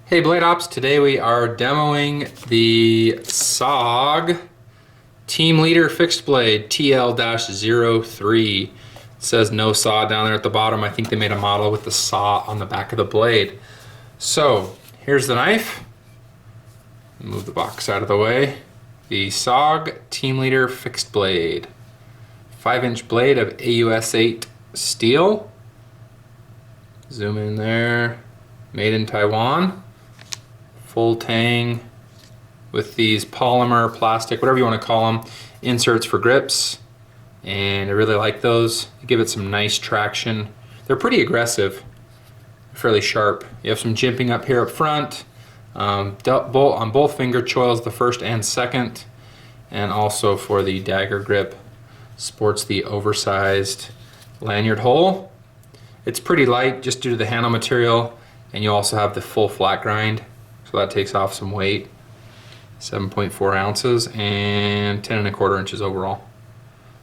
Hey BladeOps, today we are demoing the SOG Team Leader Fixed Blade TL-03. It says no saw down there at the bottom. I think they made a model with the saw on the back of the blade. So here's the knife. Move the box out of the way. The SOG Team Leader Fixed Blade. 5-inch blade of AUS-8 steel. Zoom in there. Made in Taiwan. Full tang with these polymer, plastic, whatever you want to call them, inserts for grips. And I really like those. They give it some nice traction. They're pretty aggressive, fairly sharp. You have some jimping up here up front. On both finger choils, the first and second. And also for the dagger grip, sports the oversized lanyard hole. It's pretty light just due to the handle material, and you also have the full flat grind. So that takes off some weight, 7.4 ounces and 10 1/4 inches overall.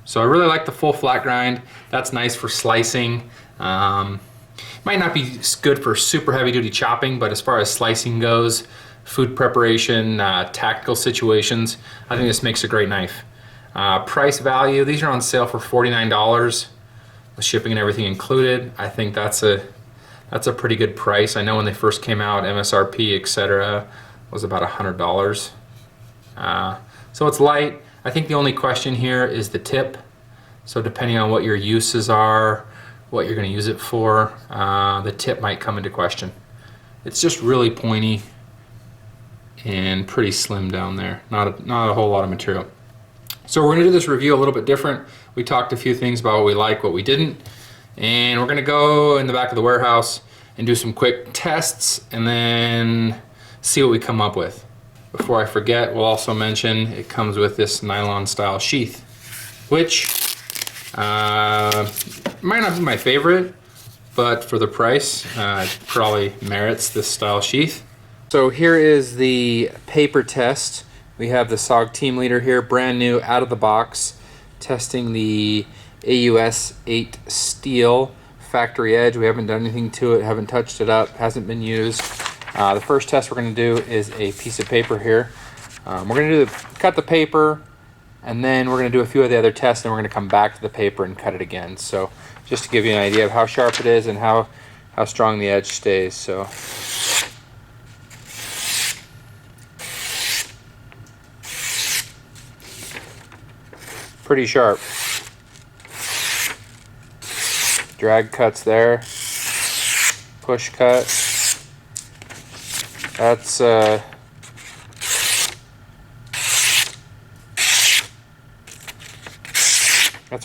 So I really like the full flat grind. That's nice for slicing. Might not be good for super heavy duty chopping, but as far as slicing goes, food preparation, tactical situations, I think this makes a great knife. Price value, these are on sale for $49 with shipping and everything included. I think that's a pretty good price. I know when they first came out, MSRP, etc., was about $100. So it's light. I think the only question here is the tip. So depending on what your uses are, what you're going to use it for, the tip might come into question. It's just really pointy and pretty slim down there. Not a whole lot of material. So we're going to do this review a little bit different. We talked a few things about what we like, what we didn't. And we're going to go in the back of the warehouse and do some quick tests and then see what we come up with. Before I forget, we'll also mention it comes with this nylon style sheath, which might not be my favorite, but for the price, it probably merits this style sheath. So here is the paper test. We have the SOG Team Leader here, brand new, out of the box, testing the AUS-8 steel factory edge. We haven't done anything to it, haven't touched it up, hasn't been used. The first test we're going to do is a piece of paper here. We're going to cut the paper, and then we're going to do a few of the other tests, and we're going to come back to the paper and cut it again. So just to give you an idea of how sharp it is and how strong the edge stays. So pretty sharp. Drag cuts there, push cut. That's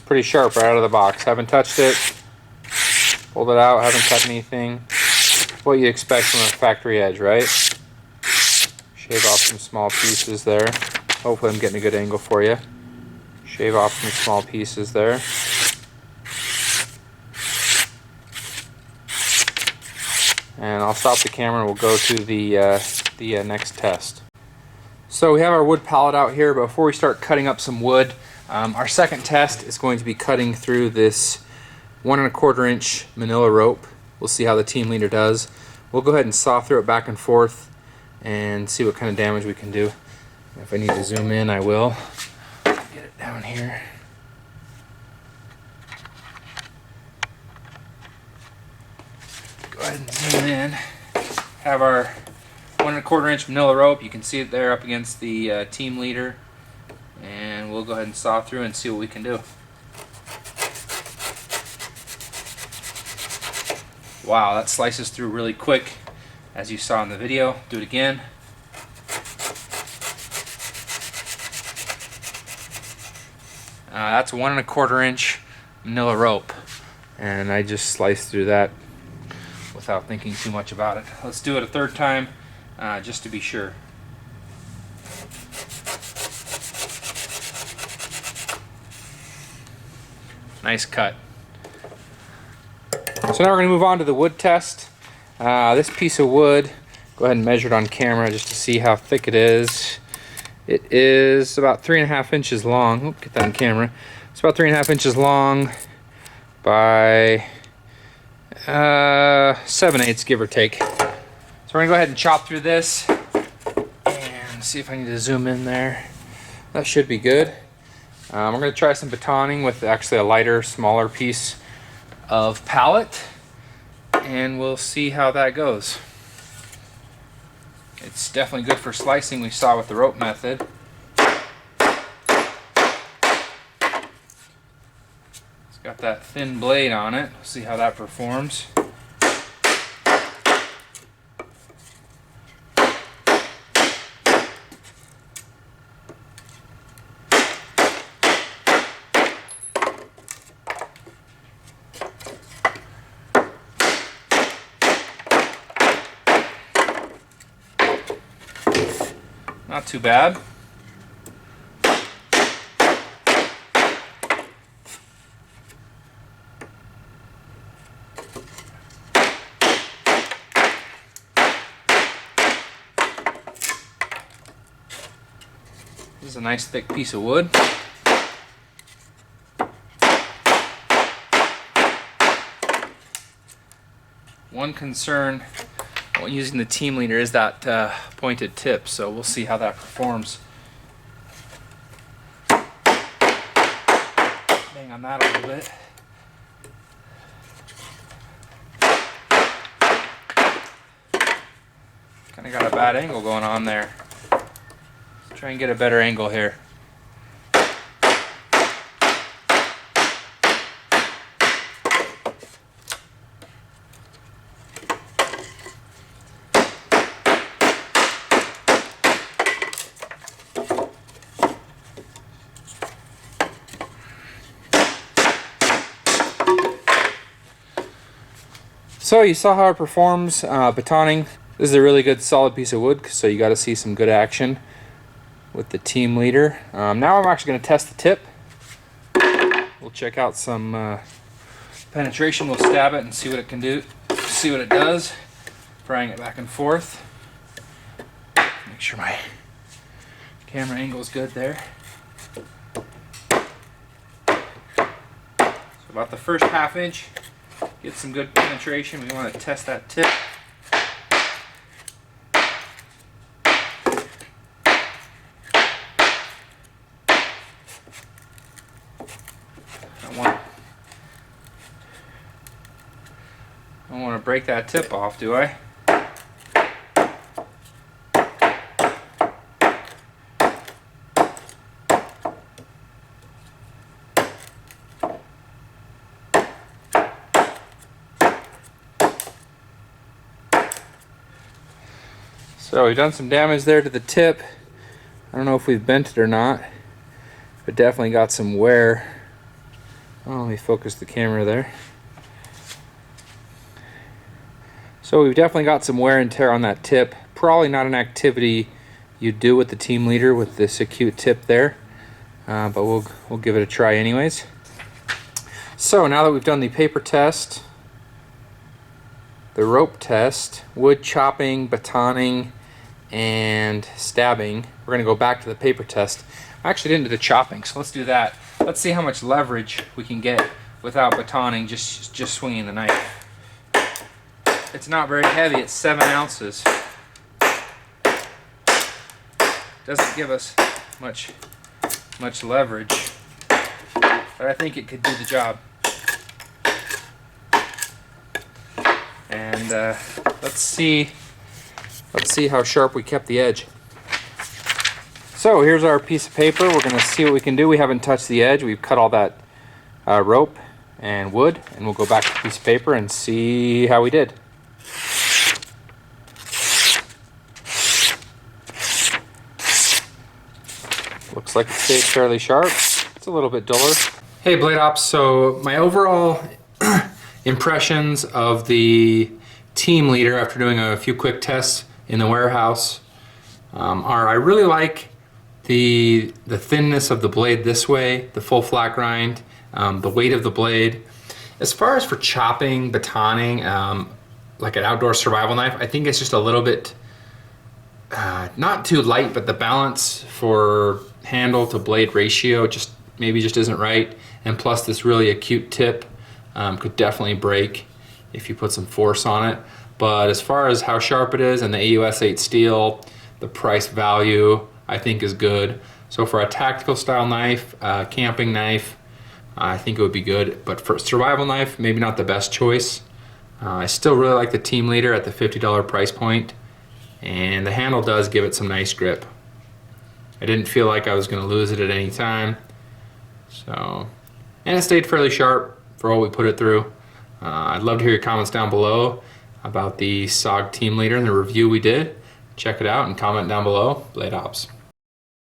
pretty sharp right out of the box. Haven't touched it, pulled it out, haven't cut anything. What you expect from a factory edge, right? Shave off some small pieces there. Hopefully I'm getting a good angle for you. Shave off some small pieces there. And I'll stop the camera and we'll go to the next test. So we have our wood pallet out here, but before we start cutting up some wood, our second test is going to be cutting through this 1 1/4 inch manila rope. We'll see how the Team Leader does. We'll go ahead and saw through it back and forth and see what kind of damage we can do. If I need to zoom in, I will. Get it down here. Go ahead and zoom in. Have our 1 1/4 inch manila rope. You can see it there up against the Team Leader. And we'll go ahead and saw through and see what we can do. Wow, that slices through really quick, as you saw in the video. Do it again. That's 1 1/4 inch manila rope. And I just sliced through that without thinking too much about it. Let's do it a third time, just to be sure. Nice cut. So now we're going to move on to the wood test. This piece of wood, go ahead and measure it on camera just to see how thick it is. It is about 3.5 inches long. Oop, get that on camera. It's about 3.5 inches long by 7/8, give or take. So we're gonna go ahead and chop through this and see if I need to zoom in there. That should be good. We're gonna try some batoning with actually a lighter, smaller piece of pallet, and we'll see how that goes. It's definitely good for slicing, we saw with the rope method. It's got that thin blade on it. We'll see how that performs. Not too bad. This is a nice thick piece of wood. One concern when using the team leader is that pointed tip, so we'll see how that performs. Bang on that a little bit. Kind of got a bad angle going on there. Let's try and get a better angle here. So you saw how it performs batoning. This is a really good solid piece of wood, so you got to see some good action with the team leader. Now I'm actually going to test the tip. We'll check out some penetration. We'll stab it and see what it can do. See what it does. Prying it back and forth. Make sure my camera angle is good there. So about the first ½ inch. Get some good penetration. We want to test that tip. I don't want to break that tip off, do I? So we've done some damage there to the tip. I don't know if we've bent it or not, but definitely got some wear. Oh, let me focus the camera there. So we've definitely got some wear and tear on that tip. Probably not an activity you do with the team leader with this acute tip there, but we'll give it a try anyways. So now that we've done the paper test, the rope test, wood chopping, batoning, and stabbing, we're going to go back to the paper test. I actually didn't do the chopping, so let's do that. Let's see how much leverage we can get without batoning, just swinging the knife. It's not very heavy, it's 7 ounces. Doesn't give us much leverage, but I think it could do the job. And let's see how sharp we kept the edge. So here's our piece of paper. We're going to see what we can do. We haven't touched the edge. We've cut all that rope and wood, and we'll go back to the piece of paper and see how we did. Looks like it stayed fairly sharp. It's a little bit duller. Hey BladeOps, so my overall impressions of the team leader after doing a few quick tests in the warehouse are I really like the thinness of the blade this way, the full flat grind, the weight of the blade. As far as for chopping, batoning, like an outdoor survival knife, I think it's just a little bit not too light, but the balance for handle to blade ratio maybe just isn't right. And plus this really acute tip could definitely break if you put some force on it. But as far as how sharp it is and the AUS 8 steel, the price value I think is good. So for a tactical style knife, camping knife, I think it would be good. But for a survival knife, maybe not the best choice. I still really like the Team Leader at the $50 price point, and the handle does give it some nice grip. I didn't feel like I was going to lose it at any time. So, and it stayed fairly sharp for all we put it through. I'd love to hear your comments down below about the SOG Team Leader and the review we did. Check it out and comment down below. BladeOps.